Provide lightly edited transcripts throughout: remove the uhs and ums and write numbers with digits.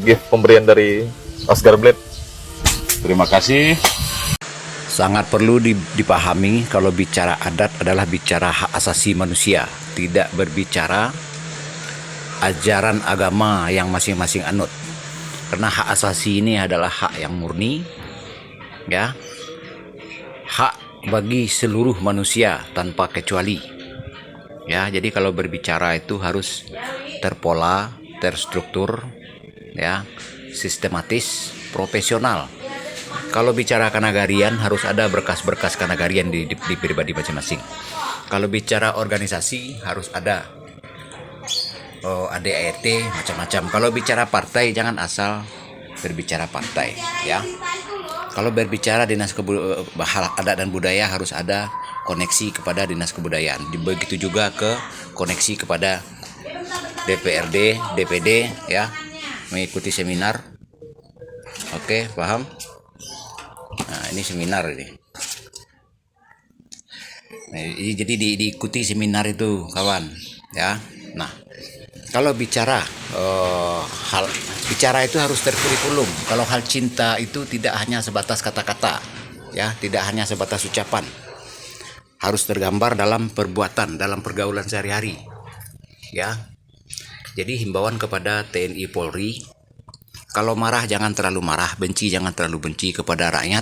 gift pemberian dari Oscar Blade. Terima kasih. Sangat perlu dipahami kalau bicara adat adalah bicara hak asasi manusia, tidak berbicara ajaran agama yang masing-masing anut. Karena hak asasi ini adalah hak yang murni, ya, hak bagi seluruh manusia tanpa kecuali. Ya, jadi kalau berbicara itu harus terpola, terstruktur, ya, sistematis, profesional. Kalau bicara kanagarian harus ada berkas-berkas kanagarian di pribadi masing-masing. Kalau bicara organisasi harus ada ADART macam-macam. Kalau bicara partai jangan asal berbicara partai, ya. Kalau berbicara dinas adat dan budaya harus ada koneksi kepada dinas kebudayaan. Begitu juga ke koneksi kepada DPRD, DPD, ya, mengikuti seminar. Oke, paham? Nah, ini seminar ini. Nah, jadi diikuti seminar itu, kawan, ya. Nah, kalau bicara bicara itu harus terkurikulum. Kalau hal cinta itu tidak hanya sebatas kata-kata, ya, tidak hanya sebatas ucapan. Harus tergambar dalam perbuatan, dalam pergaulan sehari-hari, ya. Jadi himbauan kepada TNI Polri, kalau marah jangan terlalu marah, benci jangan terlalu benci kepada rakyat,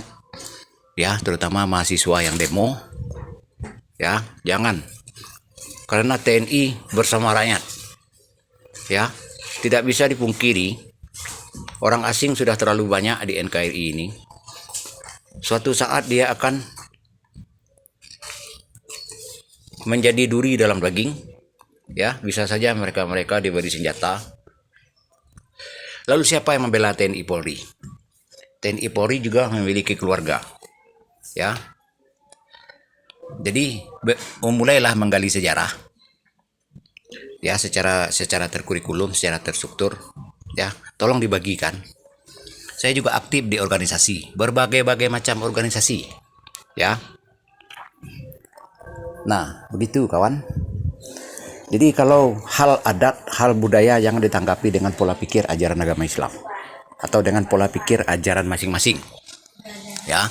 ya, terutama mahasiswa yang demo, ya, jangan. Karena TNI bersama rakyat, ya, tidak bisa dipungkiri orang asing sudah terlalu banyak di NKRI ini. Suatu saat dia akan menjadi duri dalam daging, ya, bisa saja mereka diberi senjata. Lalu siapa yang membela TNI Polri? TNI Polri juga memiliki keluarga, ya. Jadi mulailah menggali sejarah, ya, secara terkurikulum, secara terstruktur, ya. Tolong dibagikan. Saya juga aktif di organisasi, berbagai macam organisasi, ya. Nah, begitu kawan. Jadi kalau hal adat, hal budaya jangan ditanggapi dengan pola pikir ajaran agama Islam atau dengan pola pikir ajaran masing-masing, ya.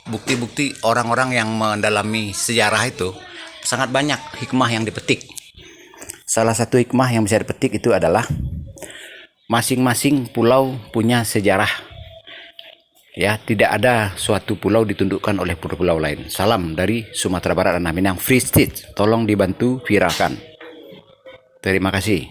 Bukti-bukti orang-orang yang mendalami sejarah itu sangat banyak hikmah yang dipetik. Salah satu hikmah yang bisa dipetik itu adalah masing-masing pulau punya sejarah, ya. Tidak ada suatu pulau ditundukkan oleh pulau lain. Salam dari Sumatera Barat dan Minang Free State. Tolong dibantu viralkan. Terima kasih.